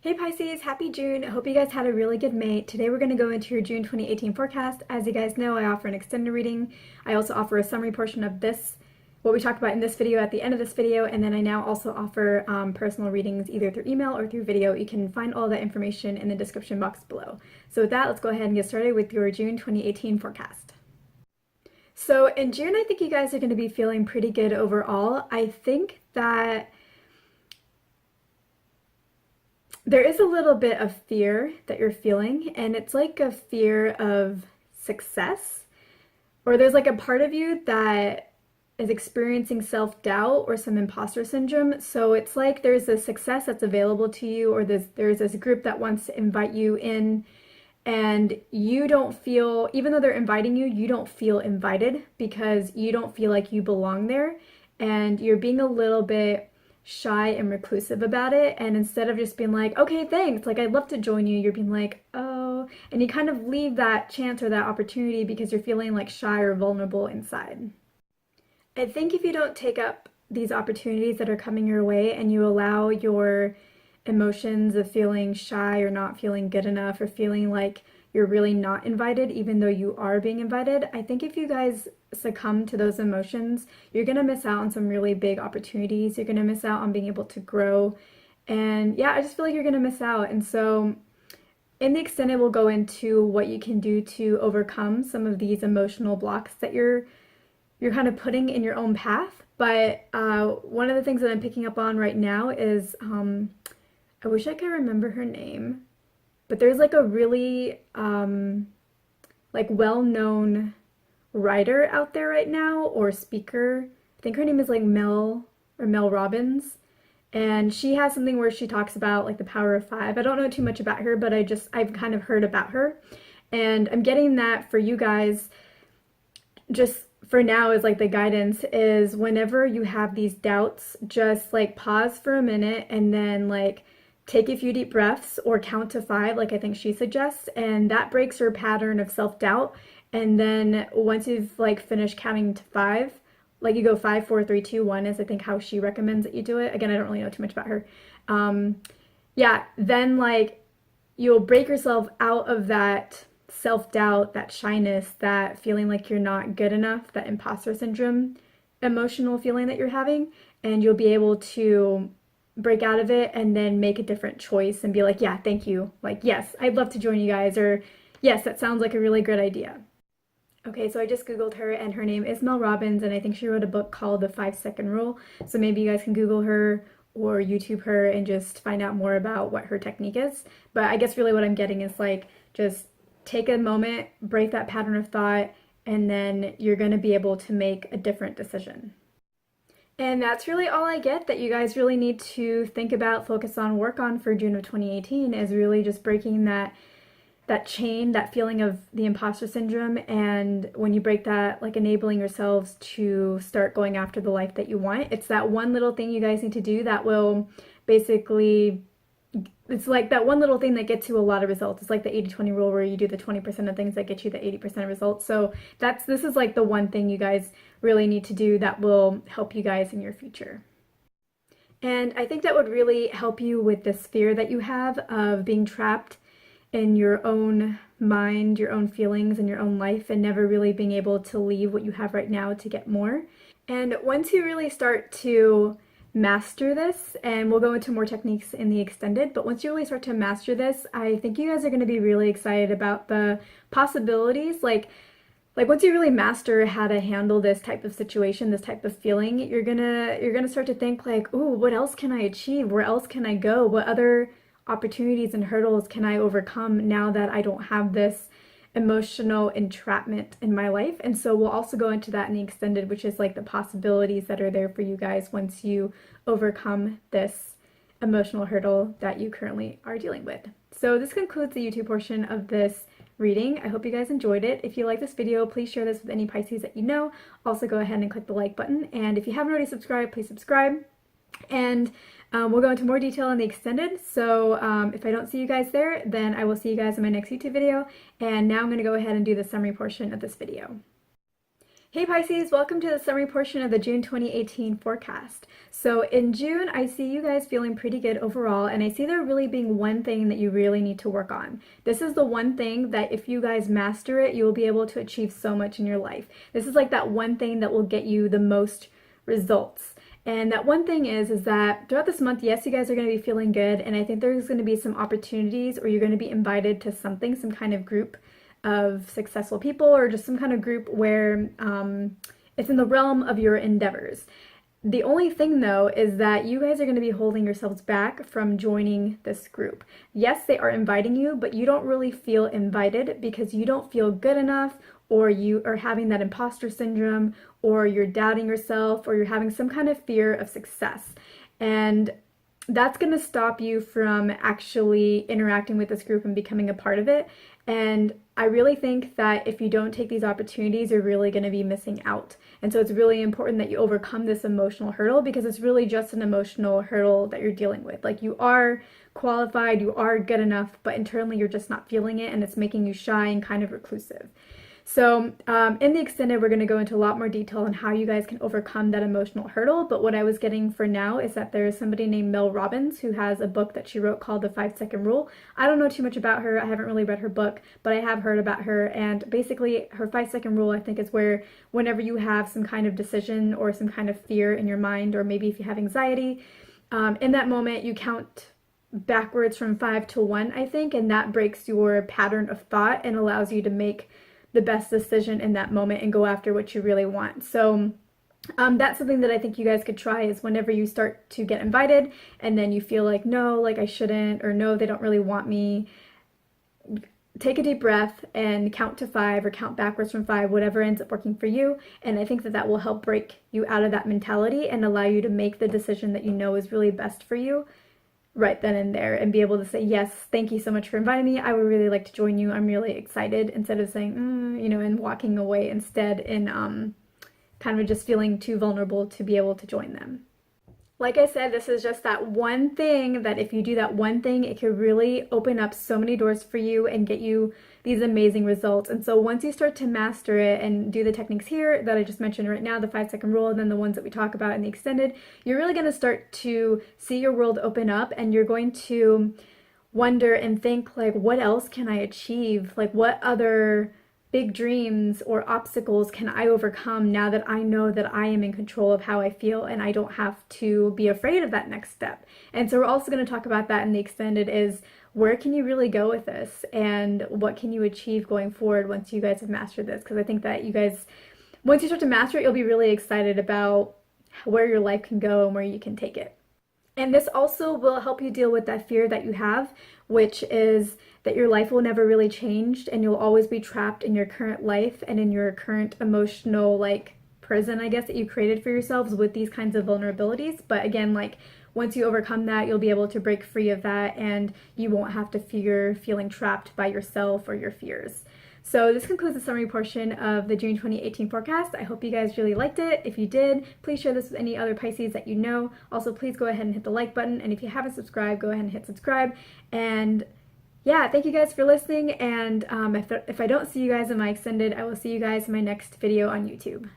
Hey Pisces, happy June. I hope you guys had a really good May. Today we're going to go into your June 2018 forecast. As you guys know, I offer an extended reading. I also offer a summary portion of what we talked about in this video at the end of this video, and then I now also offer personal readings either through email or through video. You can find all that information in the description box below. So with that, let's go ahead and get started with your June 2018 forecast. So in June, I think you guys are going to be feeling pretty good overall. I think that there is a little bit of fear that you're feeling, and it's like a fear of success, or there's like a part of you that is experiencing self-doubt or some imposter syndrome. So it's like there's a success that's available to you, or there's this group that wants to invite you in, and you don't feel, even though they're inviting you, you don't feel invited because you don't feel like you belong there, and you're being a little bit shy and reclusive about it. And instead of just being like, okay, thanks, like I'd love to join you, you're being like, oh, and you kind of leave that chance or that opportunity because you're feeling like shy or vulnerable inside. I think if you don't take up these opportunities that are coming your way and you allow your emotions of feeling shy or not feeling good enough or feeling like you're really not invited even though you are being invited, I think if you guys succumb to those emotions, you're going to miss out on some really big opportunities. You're going to miss out on being able to grow. And yeah, I just feel like you're going to miss out. And so in the extended, we'll go into what you can do to overcome some of these emotional blocks that you're kind of putting in your own path. But one of the things that I'm picking up on right now is, I wish I could remember her name, but there's like a really like well-known writer out there right now, or speaker. I think her name is like Mel Robbins, and she has something where she talks about like the power of five. I don't know too much about her, but I've kind of heard about her, and I'm getting that for you guys just for now is like the guidance is whenever you have these doubts, just like pause for a minute and then like take a few deep breaths or count to 5, like I think she suggests, and that breaks your pattern of self-doubt. And then once you've like finished counting to 5, like you go 5, 4, 3, 2, 1 is I think how she recommends that you do it. Again, I don't really know too much about her. Yeah, then like you'll break yourself out of that self-doubt, that shyness, that feeling like you're not good enough, that imposter syndrome emotional feeling that you're having, and you'll be able to break out of it and then make a different choice and be like, yeah, thank you. Like, yes, I'd love to join you guys, or yes, that sounds like a really good idea. Okay, so I just Googled her, and her name is Mel Robbins, and I think she wrote a book called The 5-Second Rule. So maybe you guys can Google her or YouTube her and just find out more about what her technique is. But I guess really what I'm getting is like, just take a moment, break that pattern of thought, and then you're going to be able to make a different decision. And that's really all I get that you guys really need to think about, focus on, work on for June of 2018 is really just breaking that chain, that feeling of the imposter syndrome. And when you break that, like enabling yourselves to start going after the life that you want. It's that one little thing you guys need to do that will basically, it's like that one little thing that gets you a lot of results. It's like the 80-20 rule where you do the 20% of things that get you the 80% of results. So this is like the one thing you guys really need to do that will help you guys in your future. And I think that would really help you with this fear that you have of being trapped in your own mind, your own feelings, and your own life, and never really being able to leave what you have right now to get more. And once you really start to master this, and we'll go into more techniques in the extended, but once you really start to master this, I think you guys are going to be really excited about the possibilities. Like once you really master how to handle this type of situation, this type of feeling, you're gonna start to think like, ooh, what else can I achieve? Where else can I go? What other opportunities and hurdles can I overcome now that I don't have this emotional entrapment in my life? And so we'll also go into that in the extended, which is like the possibilities that are there for you guys once you overcome this emotional hurdle that you currently are dealing with. So this concludes the YouTube portion of this reading. I hope you guys enjoyed it. If you like this video, please share this with any Pisces that you know. Also go ahead and click the like button. And if you haven't already subscribed, please subscribe. And we'll go into more detail in the extended. So if I don't see you guys there, then I will see you guys in my next YouTube video. And now I'm going to go ahead and do the summary portion of this video. Hey Pisces, welcome to the summary portion of the June 2018 forecast. So in June, I see you guys feeling pretty good overall, and I see there really being one thing that you really need to work on. This is the one thing that if you guys master it, you will be able to achieve so much in your life. This is like that one thing that will get you the most results. And that one thing is that throughout this month, yes, you guys are going to be feeling good, and I think there's going to be some opportunities, or you're going to be invited to something, some kind of group of successful people, or just some kind of group where it's in the realm of your endeavors. The only thing though is that you guys are going to be holding yourselves back from joining this group. Yes, they are inviting you, but you don't really feel invited because you don't feel good enough, or you are having that imposter syndrome, or you're doubting yourself, or you're having some kind of fear of success. And that's going to stop you from actually interacting with this group and becoming a part of it. And I really think that if you don't take these opportunities, you're really going to be missing out. And so it's really important that you overcome this emotional hurdle, because it's really just an emotional hurdle that you're dealing with. Like, you are qualified, you are good enough, but internally you're just not feeling it, and it's making you shy and kind of reclusive. So in the extended, we're going to go into a lot more detail on how you guys can overcome that emotional hurdle. But what I was getting for now is that there is somebody named Mel Robbins who has a book that she wrote called The 5-Second Rule. I don't know too much about her. I haven't really read her book, but I have heard about her. And basically her 5-second rule, I think, is where whenever you have some kind of decision or some kind of fear in your mind, or maybe if you have anxiety, in that moment you count backwards from 5 to 1, I think, and that breaks your pattern of thought and allows you to make the best decision in that moment and go after what you really want. So that's something that I think you guys could try, is whenever you start to get invited and then you feel like, no, like I shouldn't, or no, they don't really want me, take a deep breath and count to 5, or count backwards from 5, whatever ends up working for you. And I think that that will help break you out of that mentality and allow you to make the decision that you know is really best for you right then and there, and be able to say, yes, thank you so much for inviting me, I would really like to join you, I'm really excited, instead of saying, and walking away instead, and kind of just feeling too vulnerable to be able to join them. Like I said, this is just that one thing that if you do that one thing, it could really open up so many doors for you and get you these amazing results. And so once you start to master it and do the techniques here that I just mentioned right now, the 5-second rule, and then the ones that we talk about in the extended, you're really going to start to see your world open up, and you're going to wonder and think, like, what else can I achieve? Like, what other big dreams or obstacles can I overcome now that I know that I am in control of how I feel, and I don't have to be afraid of that next step. And so we're also going to talk about that in the extended, is where can you really go with this, and what can you achieve going forward once you guys have mastered this? Because I think that you guys, once you start to master it, you'll be really excited about where your life can go and where you can take it. And this also will help you deal with that fear that you have, which is that your life will never really change, and you'll always be trapped in your current life and in your current emotional, like, prison, I guess, that you created for yourselves with these kinds of vulnerabilities. But again, like, once you overcome that, you'll be able to break free of that, and you won't have to fear feeling trapped by yourself or your fears. So this concludes the summary portion of the June 2018 forecast. I hope you guys really liked it. If you did, please share this with any other Pisces that you know. Also, please go ahead and hit the like button. And if you haven't subscribed, go ahead and hit subscribe. And yeah, thank you guys for listening. And if I don't see you guys in my extended, I will see you guys in my next video on YouTube.